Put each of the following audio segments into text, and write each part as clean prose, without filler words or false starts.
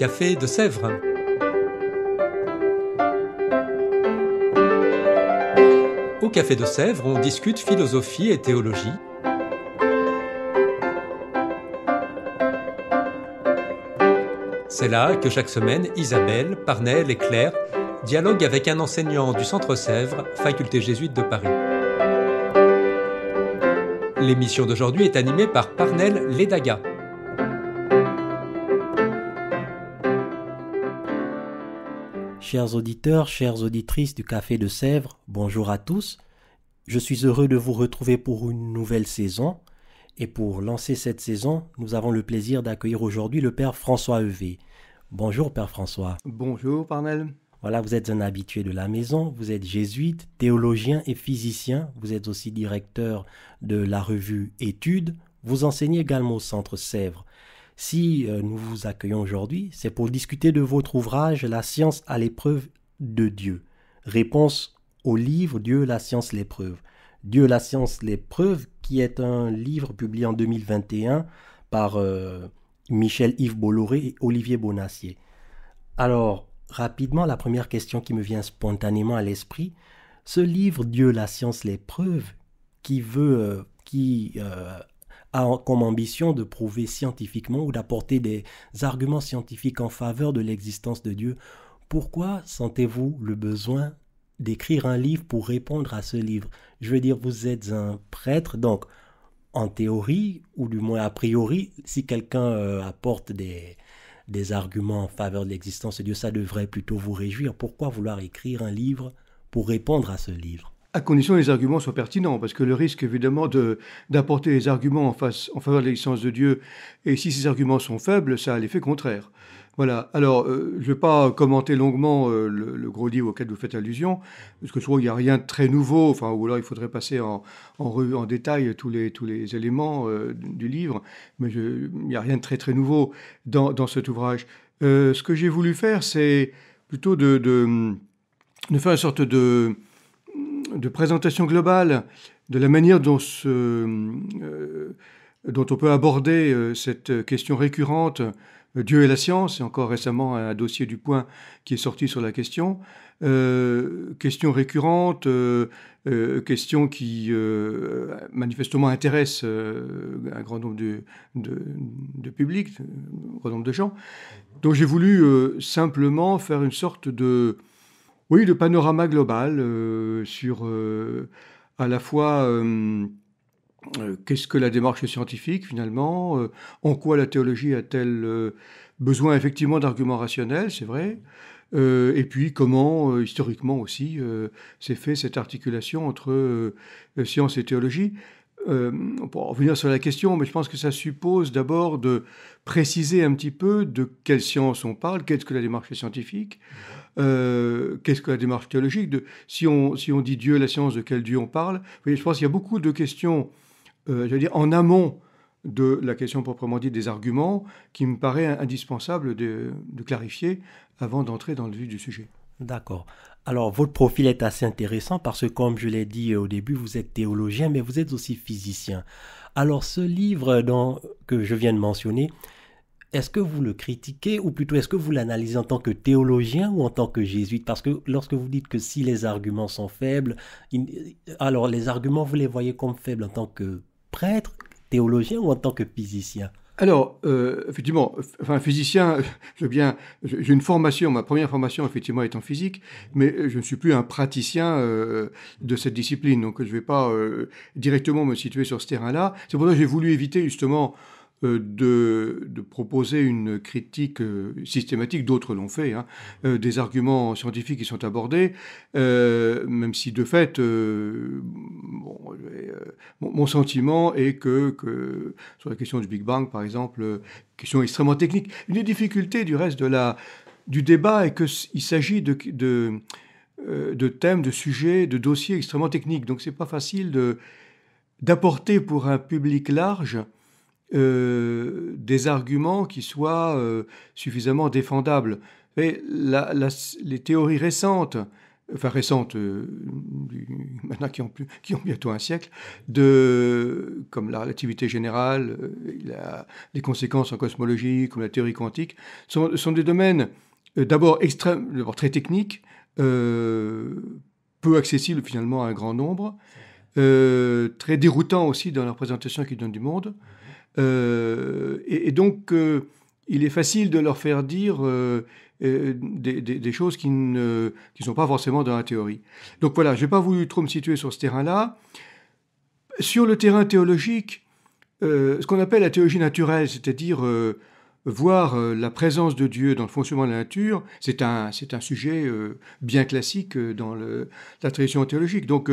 Café de Sèvres. Au Café de Sèvres, on discute philosophie et théologie. C'est là que chaque semaine, Isabelle, Parnell et Claire dialoguent avec un enseignant du Centre Sèvres, faculté jésuite de Paris. L'émission d'aujourd'hui est animée par Parnell Ledaga. Chers auditeurs, chères auditrices du Café de Sèvres, bonjour à tous. Je suis heureux de vous retrouver pour une nouvelle saison. Et pour lancer cette saison, nous avons le plaisir d'accueillir aujourd'hui le Père François Heuvé. Bonjour Père François. Bonjour Parnell. Voilà, vous êtes un habitué de la maison, vous êtes jésuite, théologien et physicien. Vous êtes aussi directeur de la revue Études. Vous enseignez également au Centre Sèvres. Si nous vous accueillons aujourd'hui, c'est pour discuter de votre ouvrage « La science à l'épreuve de Dieu ». Réponse au livre « Dieu, la science, l'épreuve ». Dieu, la science, l'épreuve, qui est un livre publié en 2021 par Michel-Yves Bolloré et Olivier Bonacier. Alors, rapidement, la première question qui me vient spontanément à l'esprit, ce livre « Dieu, la science, l'épreuve » qui a comme ambition de prouver scientifiquement ou d'apporter des arguments scientifiques en faveur de l'existence de Dieu. Pourquoi sentez-vous le besoin d'écrire un livre pour répondre à ce livre? Je veux dire, vous êtes un prêtre, donc en théorie, ou du moins a priori, si quelqu'un apporte des arguments en faveur de l'existence de Dieu, ça devrait plutôt vous réjouir. Pourquoi vouloir écrire un livre pour répondre à ce livre? À condition que les arguments soient pertinents, parce que le risque évidemment d'apporter des arguments en faveur de l'existence de Dieu, et si ces arguments sont faibles, ça a l'effet contraire. Voilà. Alors, je ne vais pas commenter longuement le gros livre auquel vous faites allusion, parce que je trouve qu'il n'y a rien de très nouveau, ou alors il faudrait passer en détail tous les éléments du livre, mais il n'y a rien de très très nouveau dans cet ouvrage. Ce que j'ai voulu faire, c'est plutôt de faire une sorte de présentation globale de la manière dont on peut aborder cette question récurrente, Dieu et la science, et encore récemment un dossier du Point qui est sorti sur la question. Question récurrente, question qui manifestement intéresse un grand nombre de publics, un grand nombre de gens. Donc j'ai voulu simplement faire une sorte de panorama global sur à la fois qu'est-ce que la démarche scientifique finalement, en quoi la théologie a-t-elle besoin effectivement d'arguments rationnels, c'est vrai, et puis comment historiquement aussi s'est fait cette articulation entre science et théologie. On pourra revenir sur la question, mais je pense que ça suppose d'abord de préciser un petit peu de quelle science on parle, qu'est-ce que la démarche scientifique, qu'est-ce que la démarche théologique, si on dit Dieu, la science, de quel Dieu on parle. Vous voyez, je pense qu'il y a beaucoup de questions, en amont de la question proprement dite des arguments, qui me paraît indispensable de clarifier avant d'entrer dans le vif du sujet. D'accord. Alors, votre profil est assez intéressant parce que, comme je l'ai dit au début, vous êtes théologien, mais vous êtes aussi physicien. Alors, ce livre que je viens de mentionner, est-ce que vous le critiquez ou plutôt est-ce que vous l'analysez en tant que théologien ou en tant que jésuite? Parce que lorsque vous dites que si les arguments sont faibles, alors les arguments, vous les voyez comme faibles en tant que prêtre, théologien ou en tant que physicien? Alors, effectivement, physicien, j'ai une formation, ma première formation, effectivement, est en physique, mais je ne suis plus un praticien de cette discipline, donc je ne vais pas directement me situer sur ce terrain-là. C'est pour ça que j'ai voulu éviter, justement, de proposer une critique systématique, d'autres l'ont fait, des arguments scientifiques qui sont abordés, même si de fait, mon sentiment est que sur la question du Big Bang, par exemple, question extrêmement technique, une des difficultés du reste du débat est qu'il s'agit de thèmes, de sujets, de dossiers extrêmement techniques, donc c'est pas facile d'apporter pour un public large des arguments qui soient suffisamment défendables. Et les théories récentes enfin récentes, maintenant qui ont bientôt un siècle, comme la relativité générale, les conséquences en cosmologie, comme la théorie quantique, sont des domaines d'abord très techniques, peu accessibles finalement à un grand nombre, très déroutants aussi dans la représentation qu'ils donnent du monde. Et donc, il est facile de leur faire dire des choses qui ne sont pas forcément dans la théorie. Donc voilà, je n'ai pas voulu trop me situer sur ce terrain-là. Sur le terrain théologique, ce qu'on appelle la théologie naturelle, c'est-à-dire voir la présence de Dieu dans le fonctionnement de la nature, c'est un sujet bien classique dans la tradition théologique. Donc,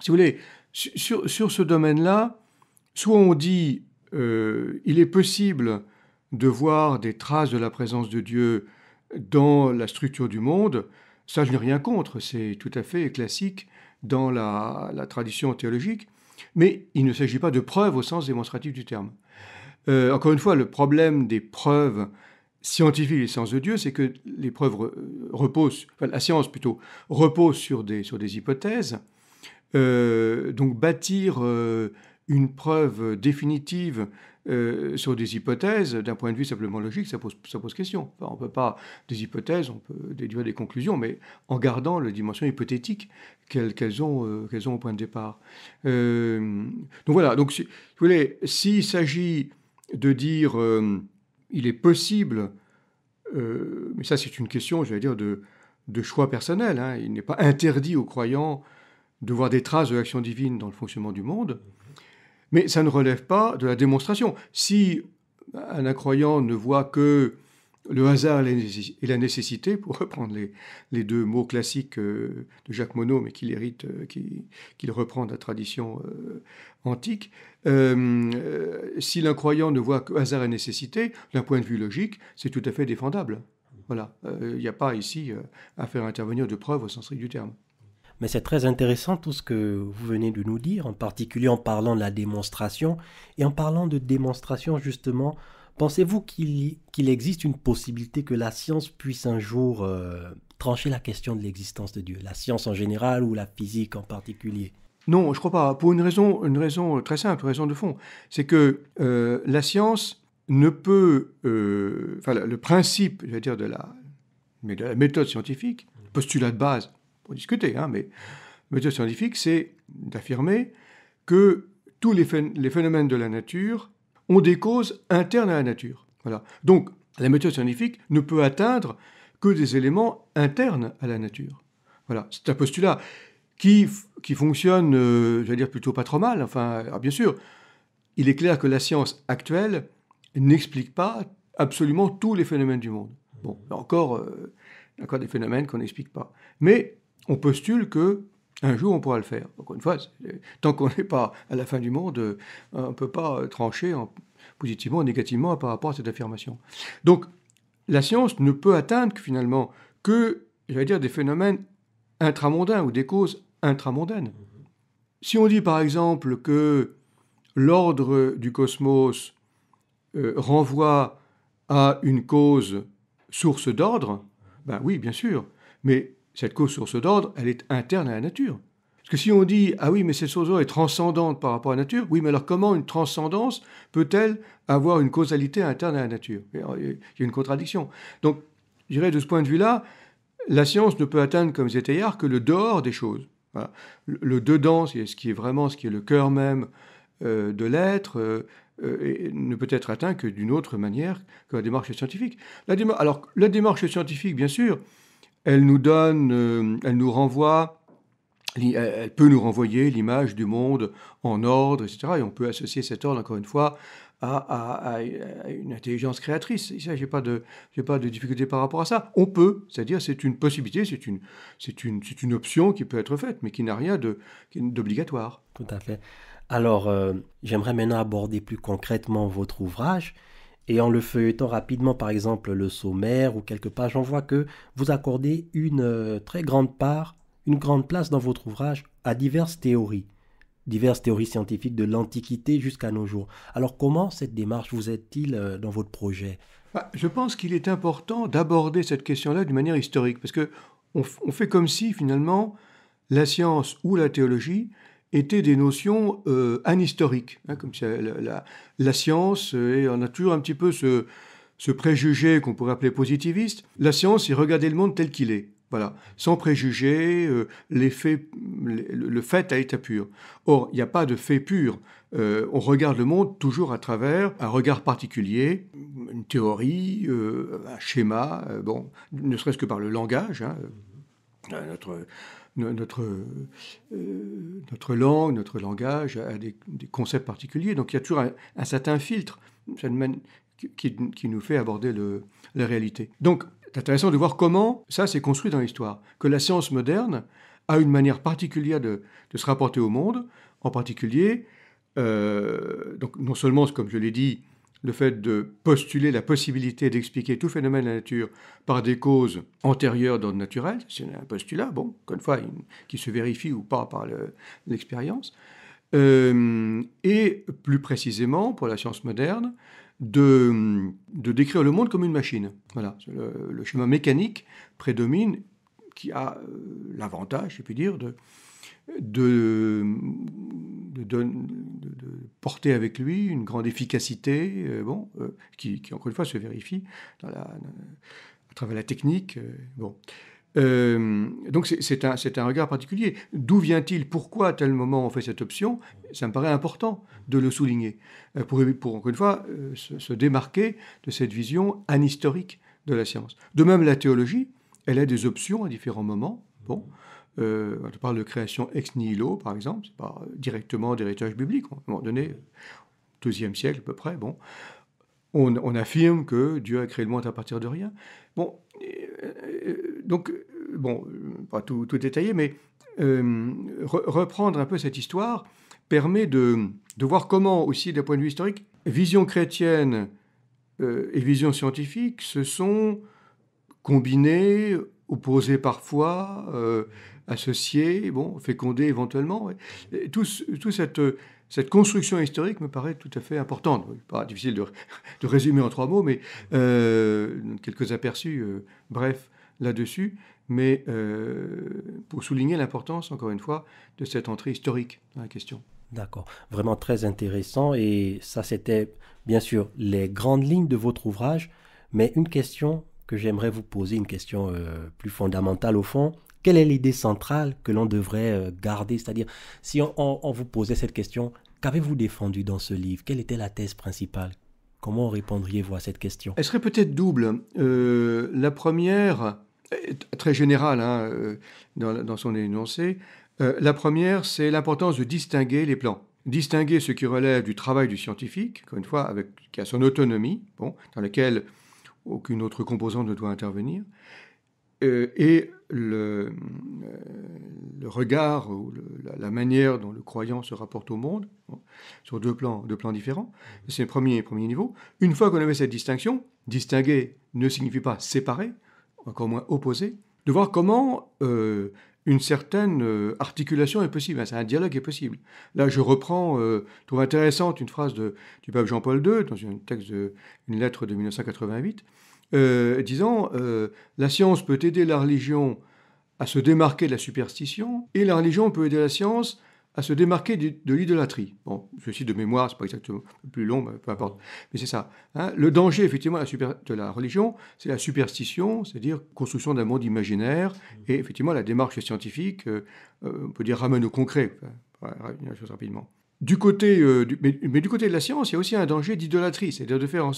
si vous voulez, sur ce domaine-là, soit on dit il est possible de voir des traces de la présence de Dieu dans la structure du monde, ça je n'ai rien contre, c'est tout à fait classique dans la tradition théologique, mais il ne s'agit pas de preuves au sens démonstratif du terme. Encore une fois, le problème des preuves scientifiques et des sciences de Dieu, c'est que les preuves la science plutôt, repose sur des hypothèses. Donc bâtir une preuve définitive sur des hypothèses, d'un point de vue simplement logique, ça pose question. Enfin, on peut pas, des hypothèses, on peut déduire des conclusions, mais en gardant la dimension hypothétique qu'elles ont au point de départ. Donc voilà, donc, si vous voulez, s'il s'agit de dire il est possible, mais ça c'est une question, j'allais dire, de choix personnel, hein, il n'est pas interdit aux croyants de voir des traces de l'action divine dans le fonctionnement du monde, mais ça ne relève pas de la démonstration. Si un incroyant ne voit que le hasard et la nécessité, pour reprendre les deux mots classiques de Jacques Monod, mais qu'il hérite, qu'il reprend de la tradition antique, si l'incroyant ne voit que hasard et nécessité, d'un point de vue logique, c'est tout à fait défendable. Voilà, il n'y a pas ici à faire intervenir de preuves au sens strict du terme. Mais c'est très intéressant tout ce que vous venez de nous dire, en particulier en parlant de la démonstration. Et en parlant de démonstration, justement, pensez-vous qu'il existe une possibilité que la science puisse un jour trancher la question de l'existence de Dieu, la science en général ou la physique en particulier? Non, je ne crois pas. Pour une raison très simple, une raison de fond. C'est que la science ne peut... le principe, je vais dire, de la méthode scientifique, postulat de base, pour discuter, hein, mais la méthode scientifique, c'est d'affirmer que tous les phénomènes de la nature ont des causes internes à la nature. Voilà. Donc, la méthode scientifique ne peut atteindre que des éléments internes à la nature. Voilà. C'est un postulat qui fonctionne, j'allais dire, plutôt pas trop mal. Enfin, alors bien sûr, il est clair que la science actuelle n'explique pas absolument tous les phénomènes du monde. Bon, il y a encore des phénomènes qu'on n'explique pas. Mais on postule qu'un jour, on pourra le faire. Encore une fois, tant qu'on n'est pas à la fin du monde, on ne peut pas trancher positivement ou négativement par rapport à cette affirmation. Donc, la science ne peut atteindre finalement que, j'allais dire, des phénomènes intramondains ou des causes intramondaines. Si on dit par exemple que l'ordre du cosmos renvoie à une cause source d'ordre, ben oui, bien sûr, mais cette cause source d'ordre, elle est interne à la nature. Parce que si on dit, ah oui, mais cette source d'ordre est transcendante par rapport à la nature, oui, mais alors comment une transcendance peut-elle avoir une causalité interne à la nature? Il y a une contradiction. Donc, je dirais, de ce point de vue-là, la science ne peut atteindre, comme disait Teilhard, que le dehors des choses. Voilà. Le dedans, c'est ce qui est le cœur même de l'être, ne peut être atteint que d'une autre manière que la démarche scientifique. Alors, la démarche scientifique, bien sûr, elle nous renvoie, elle peut nous renvoyer l'image du monde en ordre, etc. Et on peut associer cet ordre, encore une fois, à une intelligence créatrice. Ça, j'ai pas de difficulté par rapport à ça. On peut, c'est-à-dire c'est une possibilité, c'est une option qui peut être faite, mais qui n'a rien d'obligatoire. Tout à fait. Alors, j'aimerais maintenant aborder plus concrètement votre ouvrage. Et en le feuilletant rapidement, par exemple, le sommaire ou quelques pages, on voit que vous accordez une très grande place dans votre ouvrage à diverses théories scientifiques de l'Antiquité jusqu'à nos jours. Alors, comment cette démarche vous aide-t-il dans votre projet? Je pense qu'il est important d'aborder cette question-là d'une manière historique, parce que on fait comme si, finalement, la science ou la théologie étaient des notions anhistoriques. Hein, comme si la science, et on a toujours un petit peu ce préjugé qu'on pourrait appeler positiviste. La science, c'est regarder le monde tel qu'il est. Voilà, sans préjugés, le fait à état pur. Or, il n'y a pas de fait pur. On regarde le monde toujours à travers un regard particulier, une théorie, un schéma, bon, ne serait-ce que par le langage. Hein, notre langue, notre langage a des concepts particuliers. Donc, il y a toujours un certain filtre qui nous fait aborder la réalité. Donc, c'est intéressant de voir comment ça s'est construit dans l'histoire. Que la science moderne a une manière particulière de se rapporter au monde, en particulier, donc non seulement, comme je l'ai dit, le fait de postuler la possibilité d'expliquer tout phénomène de la nature par des causes antérieures d'ordre naturel, c'est un postulat, bon, encore une fois, qui se vérifie ou pas par l'expérience, et plus précisément, pour la science moderne, de décrire le monde comme une machine. Voilà, le schéma mécanique prédomine, qui a l'avantage, je puis dire, de porter avec lui une grande efficacité, qui encore une fois se vérifie à travers la technique. Bon. Donc c'est un regard particulier. D'où vient-il? Pourquoi à tel moment on fait cette option? Ça me paraît important de le souligner, pour encore une fois se démarquer de cette vision anhistorique de la science. De même, la théologie, elle a des options à différents moments. Bon, on parle de création ex nihilo, par exemple, c'est pas directement d'héritage biblique. À un moment donné, au IIe siècle à peu près, bon, on affirme que Dieu a créé le monde à partir de rien. Bon, donc, bon, pas tout détaillé, mais reprendre un peu cette histoire permet de voir comment, aussi d'un point de vue historique, vision chrétienne et vision scientifique se sont combinées, opposées parfois, associées, bon, fécondées éventuellement. Ouais. Tout cette construction historique me paraît tout à fait importante. Pas difficile de résumer en 3 mots, mais quelques aperçus brefs là-dessus, mais pour souligner l'importance, encore une fois, de cette entrée historique dans la question. D'accord, vraiment très intéressant, et ça c'était bien sûr les grandes lignes de votre ouvrage, mais une question que j'aimerais vous poser, une question plus fondamentale au fond. Quelle est l'idée centrale que l'on devrait garder? C'est-à-dire, si on vous posait cette question, qu'avez-vous défendu dans ce livre? Quelle était la thèse principale? Comment répondriez-vous à cette question? Elle serait peut-être double. La première, très générale hein, dans son énoncé, la première, c'est l'importance de distinguer les plans. Distinguer ce qui relève du travail du scientifique, encore une fois, qui a son autonomie, bon, dans laquelle aucune autre composante ne doit intervenir, et le regard ou la manière dont le croyant se rapporte au monde, bon, sur deux plans différents. C'est le premier niveau. Une fois qu'on avait cette distinction, distinguer ne signifie pas séparer, encore moins opposer, de voir comment une certaine articulation est possible, un dialogue est possible. Là, je trouve intéressante une phrase du pape Jean-Paul II, dans une lettre de 1988, disant la science peut aider la religion à se démarquer de la superstition, et la religion peut aider la science à se démarquer de l'idolâtrie. Bon, ceci de mémoire, c'est pas exactement plus long, mais peu importe. Mais c'est ça. Hein. Le danger, effectivement, de la religion, c'est la superstition, c'est-à-dire construction d'un monde imaginaire, et effectivement, la démarche scientifique, on peut dire, ramène au concret. Enfin, une chose rapidement. Du côté de la science, il y a aussi un danger d'idolâtrie, c'est-à-dire de faire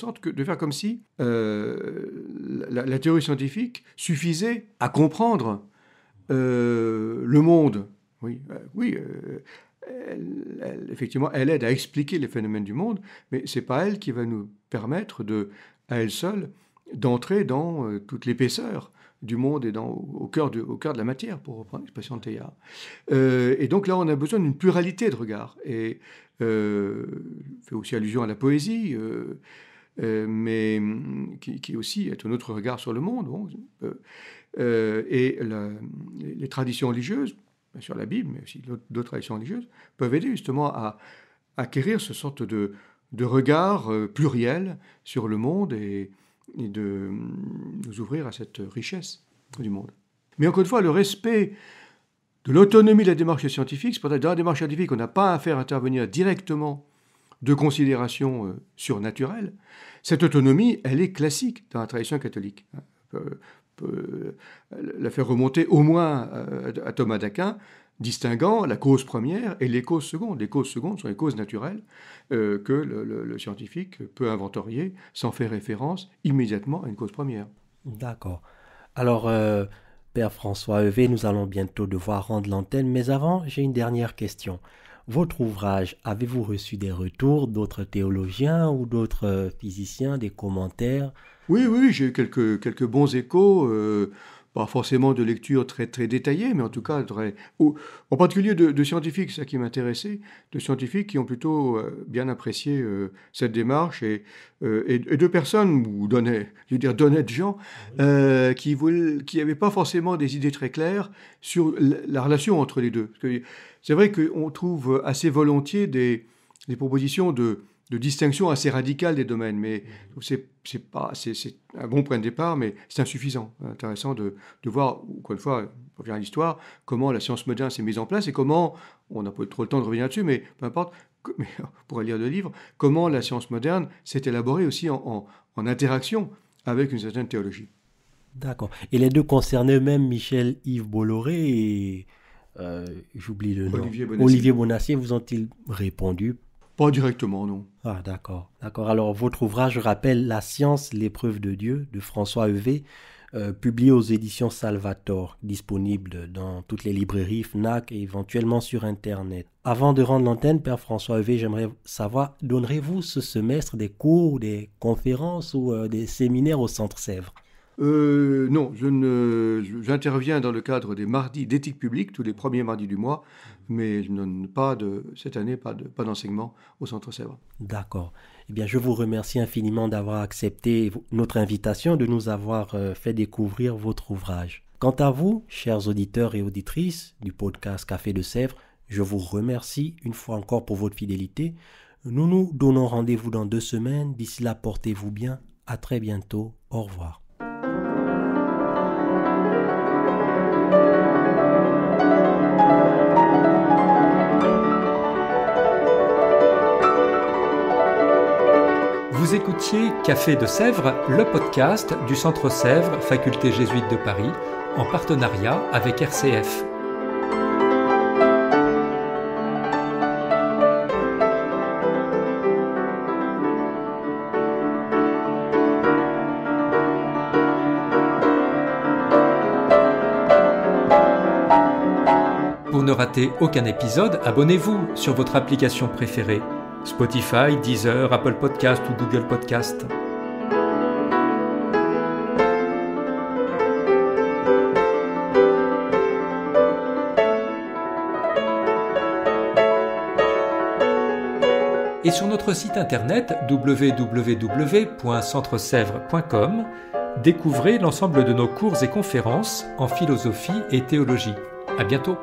comme si la théorie scientifique suffisait à comprendre le monde. Effectivement, elle aide à expliquer les phénomènes du monde, mais c'est pas elle qui va nous permettre à elle seule d'entrer dans toute l'épaisseur du monde et au cœur de la matière, pour reprendre l'expression de Teilhard. Et donc là, on a besoin d'une pluralité de regards. Et fait aussi allusion à la poésie, mais qui aussi est un autre regard sur le monde. Bon, et les traditions religieuses, bien sûr la Bible, mais aussi d'autres traditions religieuses, peuvent aider justement à acquérir ce sorte de regard pluriel sur le monde et de nous ouvrir à cette richesse du monde. Mais encore une fois, le respect de l'autonomie de la démarche scientifique, c'est pour ça que dans la démarche scientifique, on n'a pas à faire intervenir directement de considérations surnaturelles. Cette autonomie, elle est classique dans la tradition catholique. On peut la faire remonter au moins à Thomas d'Aquin, distinguant la cause première et les causes secondes. Les causes secondes sont les causes naturelles que le scientifique peut inventorier sans faire référence immédiatement à une cause première. D'accord. Alors, Père François Heuvet, nous allons bientôt devoir rendre l'antenne, mais avant, j'ai une dernière question. Votre ouvrage, avez-vous reçu des retours d'autres théologiens ou d'autres physiciens, des commentaires? Oui, j'ai eu quelques bons échos, pas forcément de lecture très, très détaillée, mais en tout cas, en particulier de scientifiques, c'est ça qui m'intéressait, de scientifiques qui ont plutôt bien apprécié cette démarche et de personnes, ou d'honnêtes gens, qui n'avaient pas forcément des idées très claires sur la relation entre les deux. Parce que c'est vrai qu'on trouve assez volontiers des propositions de distinction assez radicale des domaines, mais c'est un bon point de départ, mais c'est insuffisant. Intéressant de voir, encore une fois, on revient à l'histoire, comment la science moderne s'est mise en place et comment, on n'a pas trop le temps de revenir là-dessus, mais peu importe, mais on pourrait lire le livre, comment la science moderne s'est élaborée aussi en interaction avec une certaine théologie. D'accord. Et les deux concernaient eux-mêmes Michel-Yves Bolloré et, j'oublie le nom, Olivier Bonacier, vous ont-ils répondu? Pas directement, non. Ah, d'accord. Alors, votre ouvrage, je rappelle, La science, l'épreuve de Dieu, de François Heuvet, publié aux éditions Salvator, disponible dans toutes les librairies, Fnac et éventuellement sur Internet. Avant de rendre l'antenne, Père François Heuvet, j'aimerais savoir, donnerez-vous ce semestre des cours, des conférences ou des séminaires au Centre Sèvres? Non, j'interviens dans le cadre des mardis d'éthique publique, tous les premiers mardis du mois, mais je ne donne cette année pas d'enseignement au Centre Sèvres. D'accord. Eh bien, je vous remercie infiniment d'avoir accepté notre invitation, de nous avoir fait découvrir votre ouvrage. Quant à vous, chers auditeurs et auditrices du podcast Café de Sèvres, je vous remercie une fois encore pour votre fidélité. Nous nous donnons rendez-vous dans 2 semaines. D'ici là, portez-vous bien. À très bientôt. Au revoir. Vous écoutiez Café de Sèvres, le podcast du Centre Sèvres, Faculté jésuite de Paris, en partenariat avec RCF. Pour ne rater aucun épisode, abonnez-vous sur votre application préférée. Spotify, Deezer, Apple Podcast ou Google Podcast. Et sur notre site internet www.centresèvres.com, découvrez l'ensemble de nos cours et conférences en philosophie et théologie. À bientôt.